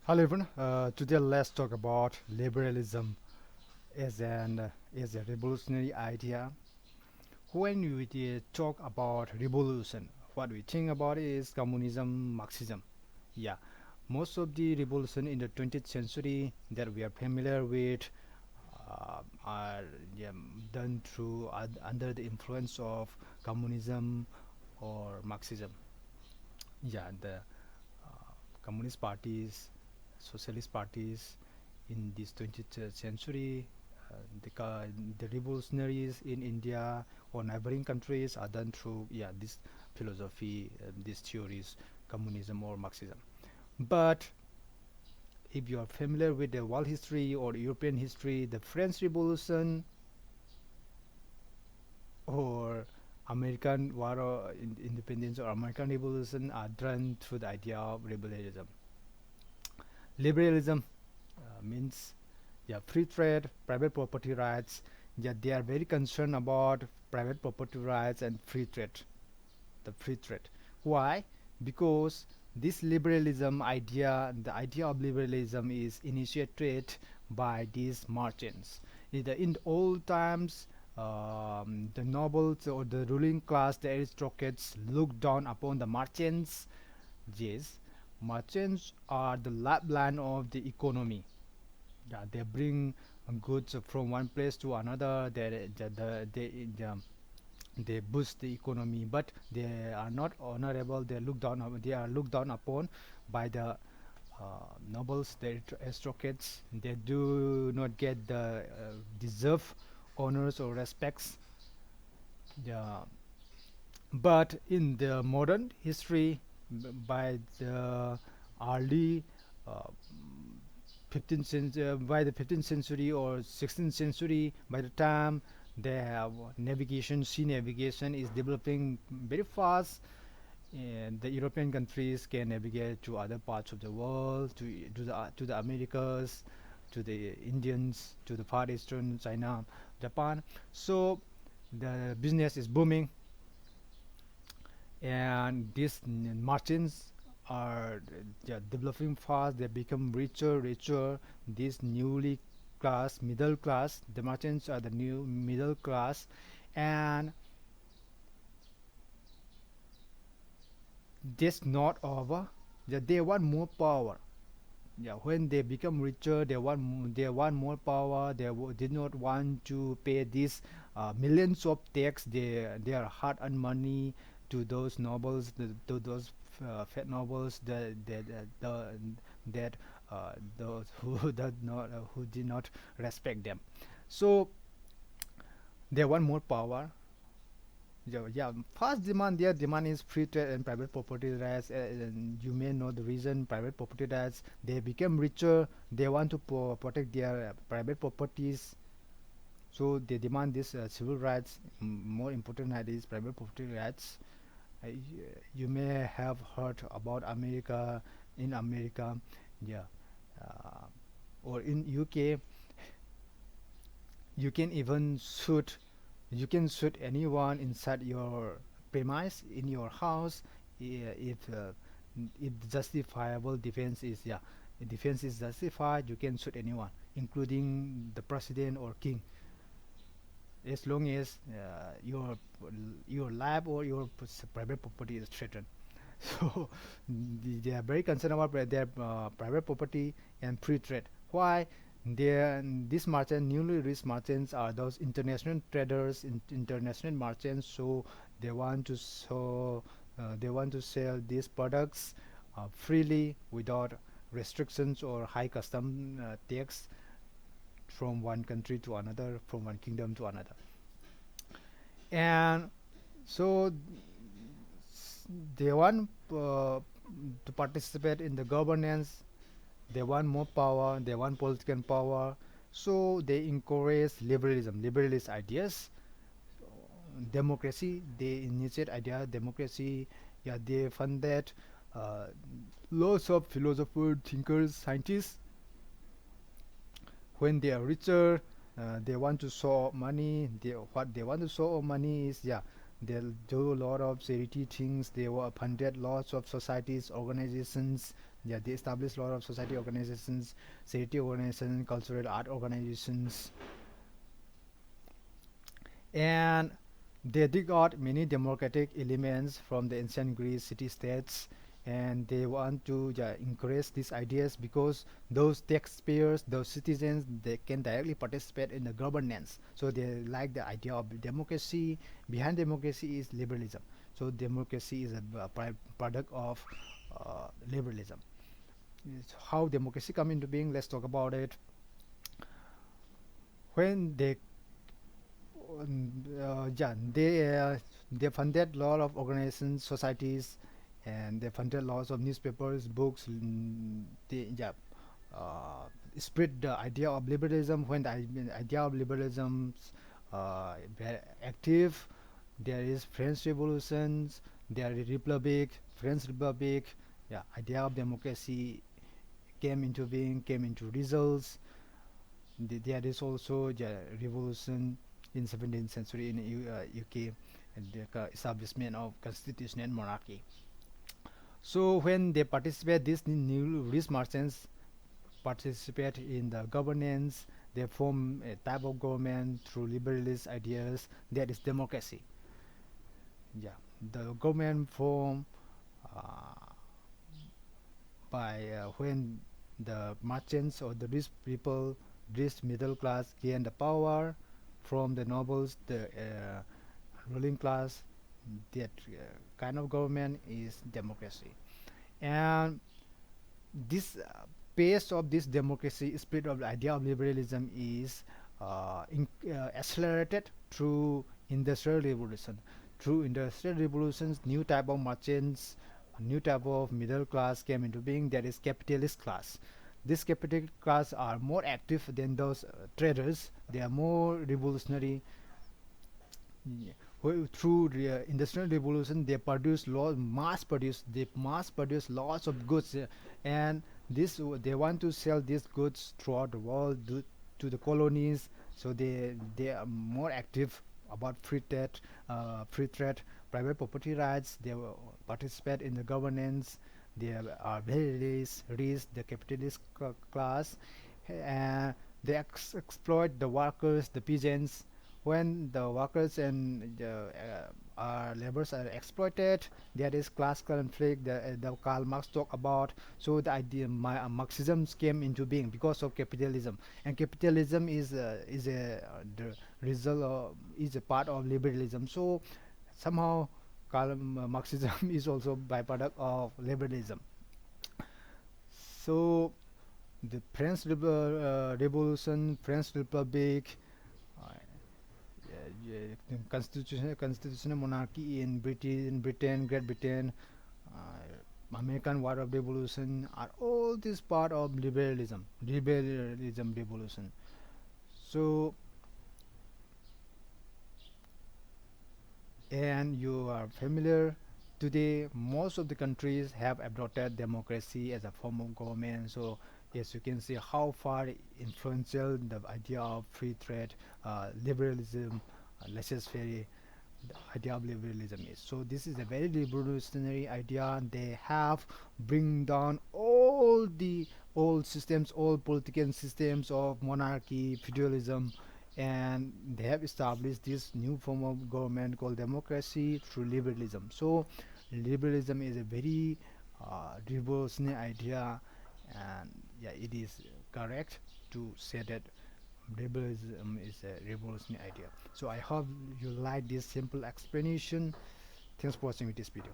Hello everyone. Today let's talk about liberalism as a revolutionary idea. When we talk about revolution, what we think about is communism, Marxism. Yeah, most of the revolution in the 20th century that we are familiar with are done through under the influence of communism or Marxism. Yeah, the communist parties, socialist parties in this 20th century. The, the revolutionaries in India or neighboring countries are done through this philosophy, these theories, communism or Marxism. But if you are familiar with the world history or European history, the French Revolution or American War or Independence or American Revolution are done through the idea of liberalism. Liberalism means free trade, private property rights. Yeah, they are very concerned about private property rights and free trade, the free trade. Why? Because this liberalism idea, the idea of liberalism is initiated by these merchants. In the old times, the nobles or the ruling class, the aristocrats, looked down upon the merchants. Yes, merchants are the lifeline of the economy. Yeah, they bring goods from one place to another. They boost the economy, but they are not honorable. They are looked down upon by the nobles, the aristocrats. They do not get the deserved honors or respects. Yeah, but in the modern history, by the early uh, 15th century, by the 15th century or 16th century, by the time they have navigation, sea navigation is developing very fast, and the European countries can navigate to other parts of the world, to the Americas, to the Indians, to the Far Eastern, China, Japan. So the business is booming, and these merchants are developing fast. They become richer. This newly class, middle class, the merchants are the new middle class, and this not over. They want more power. Yeah, when they become richer, they want more power. Did not want to pay these millions of tax, their hard-earned money, to those nobles, to those fat nobles that those who who did not respect them. So they want more power. Yeah, first demand, their demand is free trade and private property rights. And you may know the reason. Private property rights, they become richer, they want to protect their private properties, so they demand this civil rights. More important that is private property rights. You may have heard about America. In America, yeah, uh, or in UK, you can even shoot, you can shoot anyone inside your premise in your house. If justifiable defense is, if defense is justified, you can shoot anyone, including the president or king, as long as your life or your private property is threatened. So they are very concerned about their private property and free trade. Why? These merchants, newly rich merchants, are those international traders, international merchants. So they want to they want to sell these products freely without restrictions or high custom tax from one country to another, from one kingdom to another. And so they want to participate in the governance. They want more power, they want political power, so they encourage liberalism, liberalist ideas, democracy. They initiate idea democracy. Yeah, they fund that. uh, Lots of philosophers, thinkers, scientists, when they are richer, they want to show money. What they want to show money is, they'll do a lot of charity things. They were funded lots of societies, organizations. Yeah, they established a lot of society organizations, charity organizations, cultural art organizations, and they dig out many democratic elements from the ancient Greece city-states, and they want to encourage these ideas because those taxpayers, those citizens, they can directly participate in the governance. So they like the idea of democracy. Behind democracy is liberalism. So democracy is a product of liberalism. It's how democracy come into being. Let's talk about it. When they funded a lot of organizations, societies, and they funded lots of newspapers, books. They spread the idea of liberalism. When the idea of liberalism very active, there is French revolutions, there is republic, French republic. Yeah, idea of democracy came into being, came into results. There is also the revolution in 17th century in UK, and the establishment of constitutional monarchy. So when they participate, these new rich merchants participate in the governance. They form a type of government through liberalist ideas. That is democracy. Yeah, the government form uh, by when the merchants or the rich people, rich middle class, gain the power from the nobles, the ruling class. That kind of government is democracy. And this pace of this democracy spirit of the idea of liberalism is accelerated through industrial revolution. Through industrial revolutions, new type of merchants, a new type of middle class came into being, that is capitalist class. This capitalist class are more active than those traders. They are more revolutionary. Yeah. Through the industrial revolution, they mass produce lots of goods, and this they want to sell these goods throughout the world to the colonies. So they are more active about free trade, private property rights. They will participate in the governance. They are very rich, the capitalist class, and they exploit the workers, the peasants. When the workers and the laborers are exploited, there is class conflict. The Karl Marx talk about. So the idea Marxism came into being because of capitalism, and capitalism is a the result of, is a part of liberalism. So somehow Marxism is also byproduct of liberalism. So the Revolution, French Republic, uh, constitutional monarchy in Great Britain, American War of Revolution are all this part of liberalism revolution. So, and you are familiar, today most of the countries have adopted democracy as a form of government. So yes, you can see how far influential the idea of free trade, liberalism, laissez-faire, the idea of liberalism is. So this is a very revolutionary idea. They have bring down all the old systems, all political systems of monarchy, feudalism, and they have established this new form of government called democracy through liberalism. So liberalism is a very revolutionary idea, and yeah, it is correct to say that liberalism is a revolutionary idea. So I hope you like this simple explanation. Thanks for watching this video.